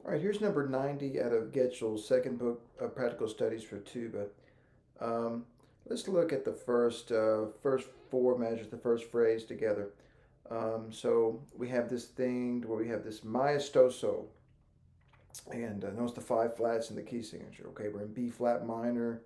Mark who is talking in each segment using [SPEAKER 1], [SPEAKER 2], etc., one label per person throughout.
[SPEAKER 1] All right, here's number 90 out of Getchell's second book of practical studies for tuba. Um, let's look at the first four measures, the first phrase together. So we have this thing where we have this maestoso, and notice the five flats in the key signature. Okay, we're in B flat minor.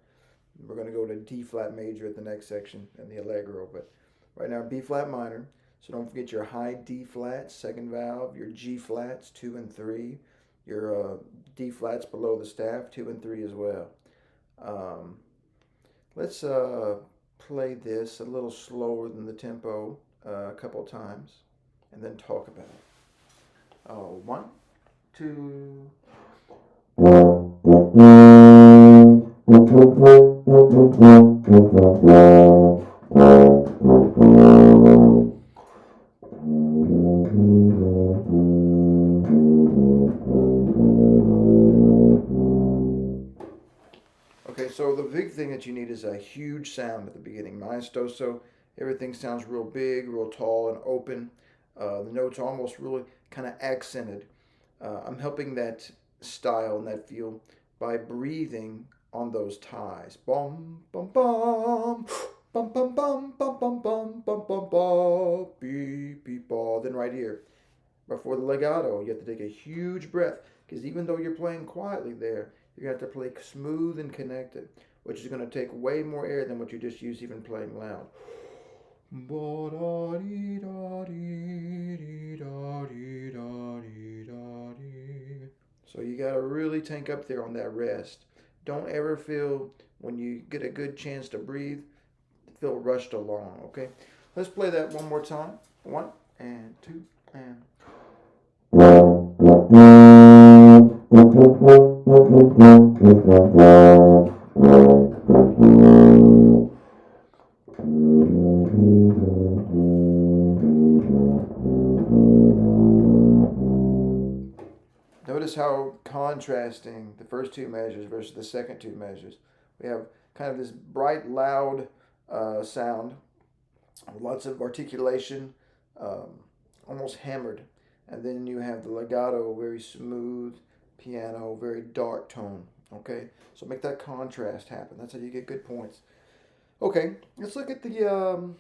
[SPEAKER 1] We're going to go to D flat major at the next section and the allegro, but right now B flat minor. So don't forget your high D flats, second valve, your G flats, 2 and 3, your D flats below the staff, 2 and 3 as well. Um, let's play this a little slower than the tempo a couple times and then talk about it. 1, 2. Okay, so the big thing that you need is a huge sound at the beginning. Maestoso, everything sounds real big, real tall, and open. The notes are almost really kind of accented. I'm helping that style and that feel by breathing on those ties. Bum, bum, bum. Bum, bum, bum, bum, bum, bum, bum, bum, bum, beep, beep, ball. Then right here, before the legato, you have to take a huge breath because even though you're playing quietly there, you're going to have to play smooth and connected, which is going to take way more air than what you just used even playing loud. So you got to really tank up there on that rest. Don't ever feel when you get a good chance to breathe, feel rushed along, okay? Let's play that one more time. 1 and 2 and. Notice how contrasting the first two measures versus the second two measures. We have kind of this bright, loud sound, lots of articulation, um, almost hammered. And then you have the legato, very smooth piano, very dark tone. Okay, so make that contrast happen. That's how you get good points. Okay, let's look at the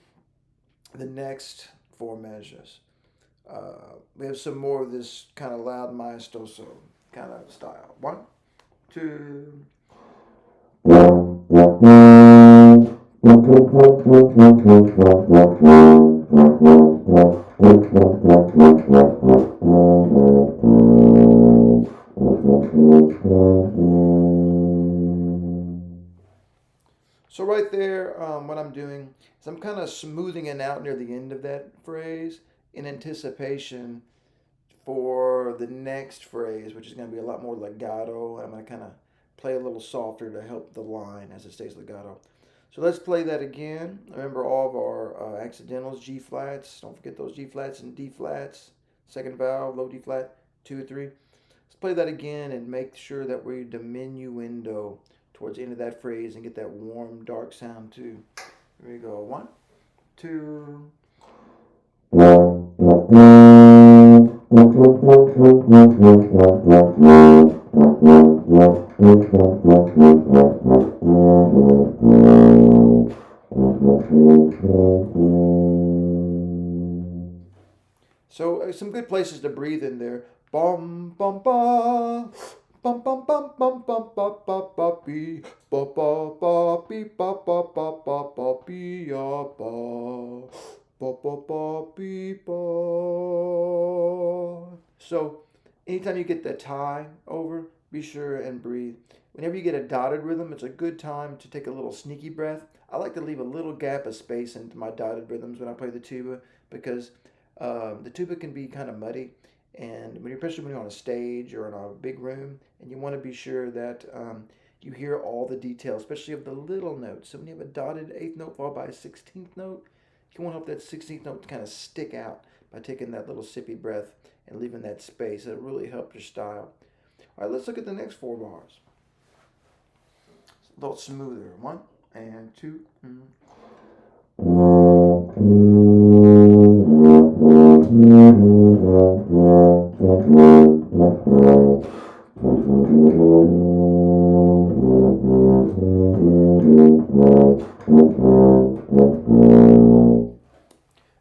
[SPEAKER 1] next four measures. We have some more of this kind of loud maestoso kind of style. 1, 2. So right there, what I'm doing is I'm kind of smoothing it out near the end of that phrase in anticipation for the next phrase, which is going to be a lot more legato. I'm going to kind of play a little softer to help the line as it stays legato. So let's play that again. Remember all of our accidentals, G flats. Don't forget those G flats and D flats. Second valve, low D flat, 2 or 3. Let's play that again and make sure that we diminuendo towards the end of that phrase and get that warm, dark sound too. Here we go. 1, 2. So some good places to breathe in there. Bum bum bum. Bum bum bum bum bum bum bum bum bee ba ba ba bee ba ba ba ba ba bee ya ba ba ba ba bee ba. So anytime you get the tie over, be sure and breathe. Whenever you get a dotted rhythm, it's a good time to take a little sneaky breath. I like to leave a little gap of space into my dotted rhythms when I play the tuba because the tuba can be kind of muddy, and especially when you're on a stage or in a big room, and you want to be sure that you hear all the details, especially of the little notes. So when you have a dotted eighth note followed by a 16th note, you want to help that 16th note kind of stick out by taking that little sippy breath and leaving that space. It'll really help your style. All right, let's look at the next 4 bars. It's a little smoother. 1 and 2.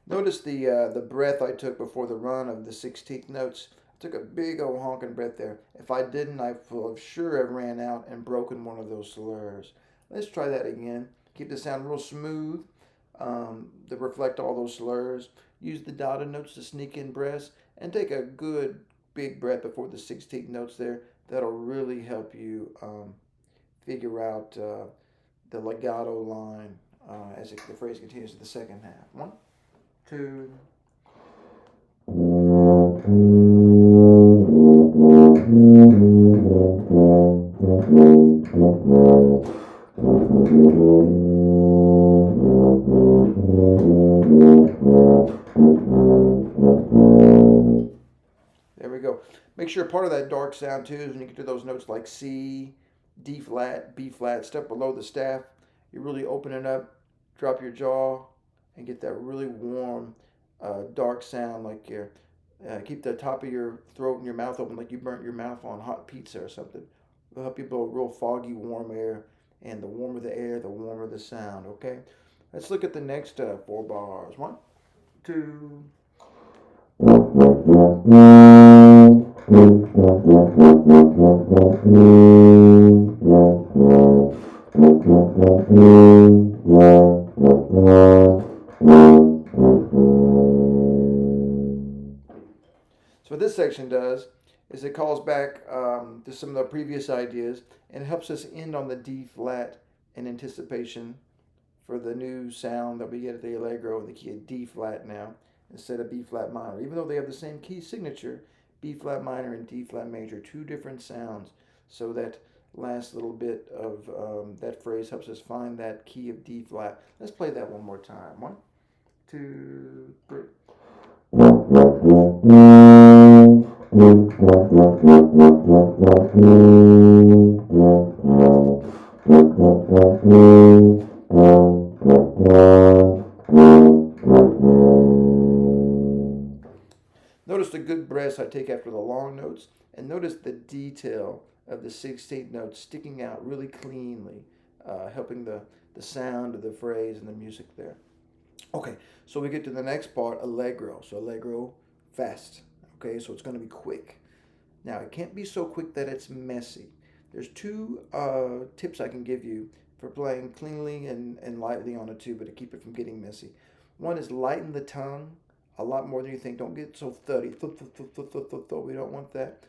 [SPEAKER 1] Notice the breath I took before the run of the 16th notes. I took a big old honking breath there. If I didn't, I will have sure have ran out and broken one of those slurs. Let's try that again. Keep the sound real smooth to reflect all those slurs. Use the dotted notes to sneak in breaths and take a good big breath before the 16th notes there. That'll really help you figure out the legato line as the phrase continues to the second half. 1, 2. There we go. Make sure part of that dark sound too is when you get to those notes like C, D flat, B flat, step below the staff. You really open it up, drop your jaw, and get that really warm, dark sound like you're. Keep the top of your throat and your mouth open like you burnt your mouth on hot pizza or something. It'll help you blow real foggy, warm air. And the warmer the air, the warmer the sound. Okay? Let's look at the next 4 bars. 1, 2. So what this section does is it calls back to some of the previous ideas and helps us end on the D flat in anticipation for the new sound that we get at the Allegro in the key of D flat now instead of B flat minor. Even though they have the same key signature, B flat minor and D flat major, 2 different sounds. So that last little bit of that phrase helps us find that key of D flat. Let's play that one more time. 1, 2, 3. Notice the good breaths I take after the long notes, and notice the detail of the 16th note sticking out really cleanly, helping the sound of the phrase and the music there. Okay, so we get to the next part, allegro. So allegro, fast. Okay, so it's going to be quick. Now, it can't be so quick that it's messy. There's 2 tips I can give you for playing cleanly and lightly on a tuba to keep it from getting messy. One is lighten the tongue a lot more than you think. Don't get so thuddy. We don't want that.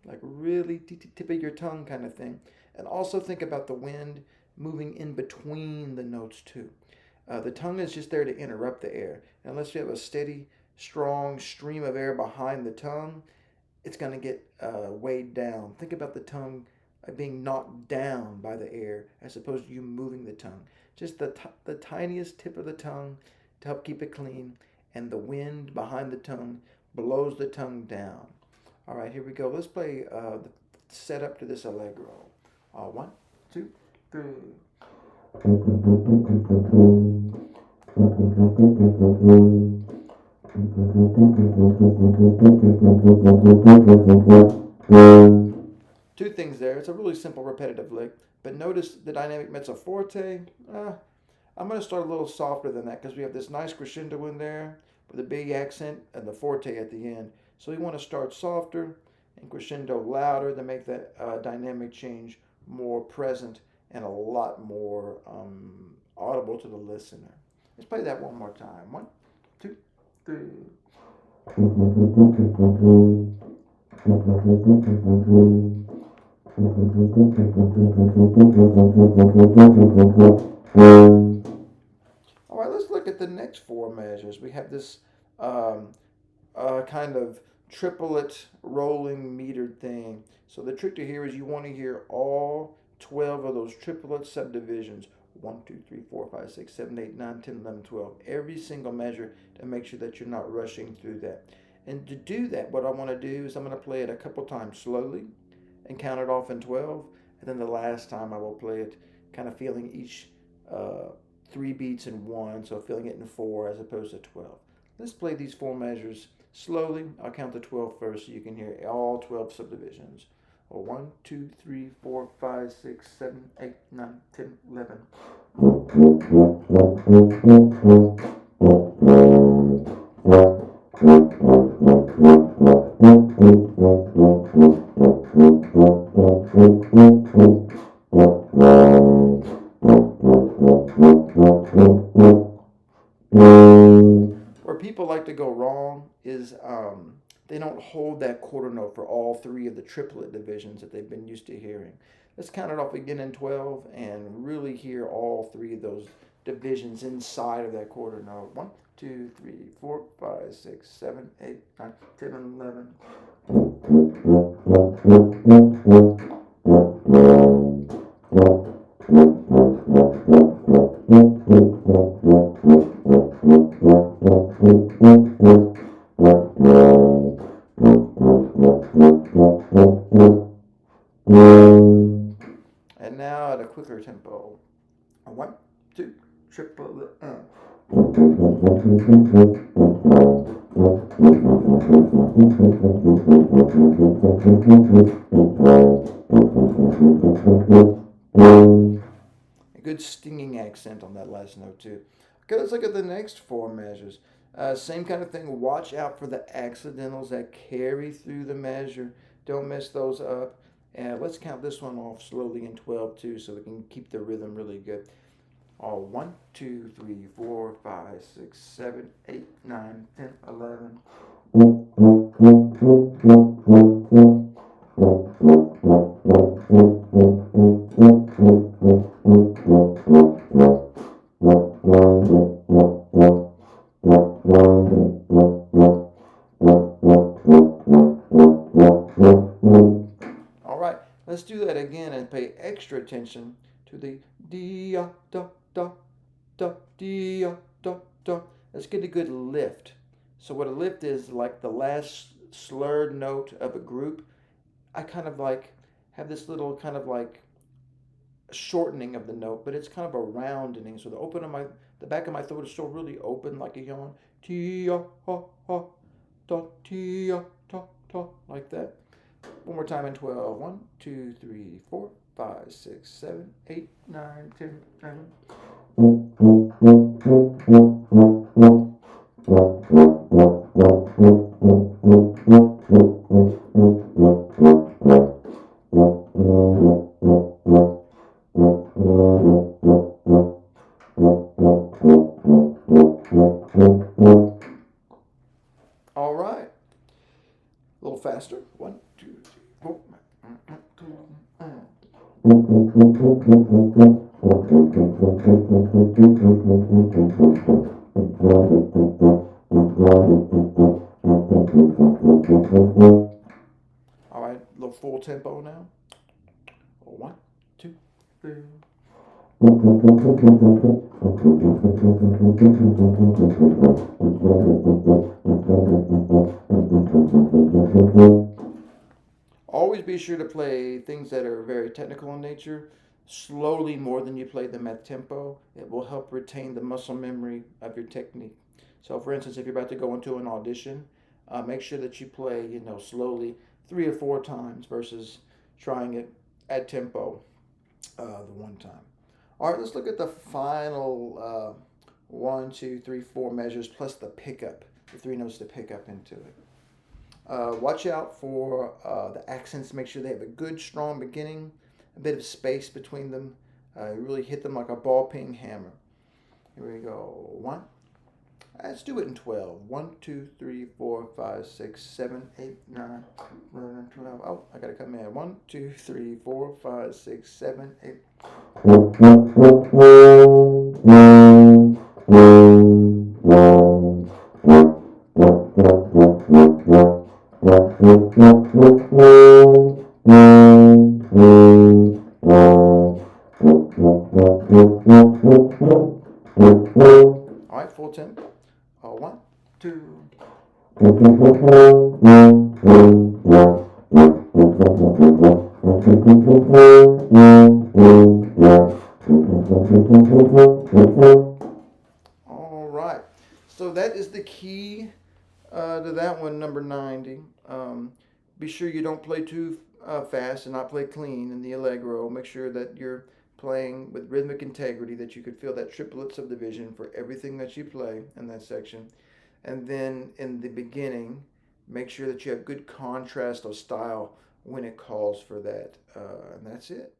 [SPEAKER 1] Like really tip of your tongue kind of thing. And also think about the wind moving in between the notes too. The tongue is just there to interrupt the air. Unless you have a steady strong stream of air behind the tongue, it's going to get weighed down. Think about the tongue being knocked down by the air as opposed to you moving the tongue. Just the tiniest tip of the tongue to help keep it clean, and the wind behind the tongue blows the tongue down. All right, here we go. Let's play the setup to this allegro. One, two, three. Two things there. It's a really simple repetitive lick, but notice the dynamic mezzo forte. I'm going to start a little softer than that because we have this nice crescendo in there with a big accent and the forte at the end. So we want to start softer and crescendo louder to make that dynamic change more present and a lot more audible to the listener. Let's play that one more time. One, two, three. All right, let's look at the next four measures. We have this kind of triplet rolling metered thing. So the trick to here is you want to hear all 12 of those triplet subdivisions. 1, 2, 3, 4, 5, 6, 7, 8, 9, 10, 11, 12. Every single measure to make sure that you're not rushing through that. And to do that, what I want to do is I'm going to play it a couple times slowly and count it off in 12. And then the last time I will play it kind of feeling each 3 beats in 1, so feeling it in 4 as opposed to 12. Let's play these 4 measures slowly. I'll count to 12 first so you can hear all 12 subdivisions. 1, 2, 3, 4, 5, 6, 7, 8, 9, 10, 11. Where people like to go wrong is they don't hold that quarter note for all 3 of the triplet divisions that they've been used to hearing. Let's count it off again in 12 and really hear all 3 of those divisions inside of that quarter note. 1, 2, 3, 4, 5, 6, 7, 8, 9, 10, 11. And now at a quicker tempo. 1, 2, triple. A good stinging accent on that last note too. Okay, let's look at the next 4 measures. Same kind of thing. Watch out for the accidentals that carry through the measure. Don't mess those up. And let's count this one off slowly in 12 too, so we can keep the rhythm really good. 1, 2, 3, 4, 5, 6, 7, 8, 9, 10, 11. All right, let's do that again and pay extra attention to the dia da da da dia da da. Let's get a good lift. So what a lift is, like the last slurred note of a group, I kind of like have this little kind of like shortening of the note, but it's kind of a roundening. So the back of my throat is still really open like a yawn. Tia ha ha da tia ta ta, like that. One more time in 12. 1, 2, 3, 4, 5, 6, 7, 8, 9, 10, 11. All right. A little faster. 1, 2, 3, 4. A All right, a little full tempo now. 1, 2, 3. Always be sure to play things that are very technical in nature slowly more than you play them at tempo. It will help retain the muscle memory of your technique. So, for instance, if you're about to go into an audition, make sure that you play, slowly 3 or 4 times versus trying it at tempo the one time. All right, let's look at the final 1, 2, 3, 4 measures plus the pickup, the 3 notes to pick up into it. Watch out for the accents. Make sure they have a good, strong beginning, a bit of space between them. Really hit them like a ball peen hammer. Here we go. 1. Let's do it in 12. 1, 2, 3, 4, 5, 6, 7, 8, 9, 11, 12. Oh, I gotta come in. 1, 2, 3, 4, 5, 6, 7, 8. All right, full tempo. 1, 2. All right. So that is the key to that one, number 90. Be sure you don't play too fast and not play clean in the allegro. Make sure that you're playing with rhythmic integrity, that you could feel that triplet subdivision for everything that you play in that section. And then in the beginning, make sure that you have good contrast of style when it calls for that. And that's it.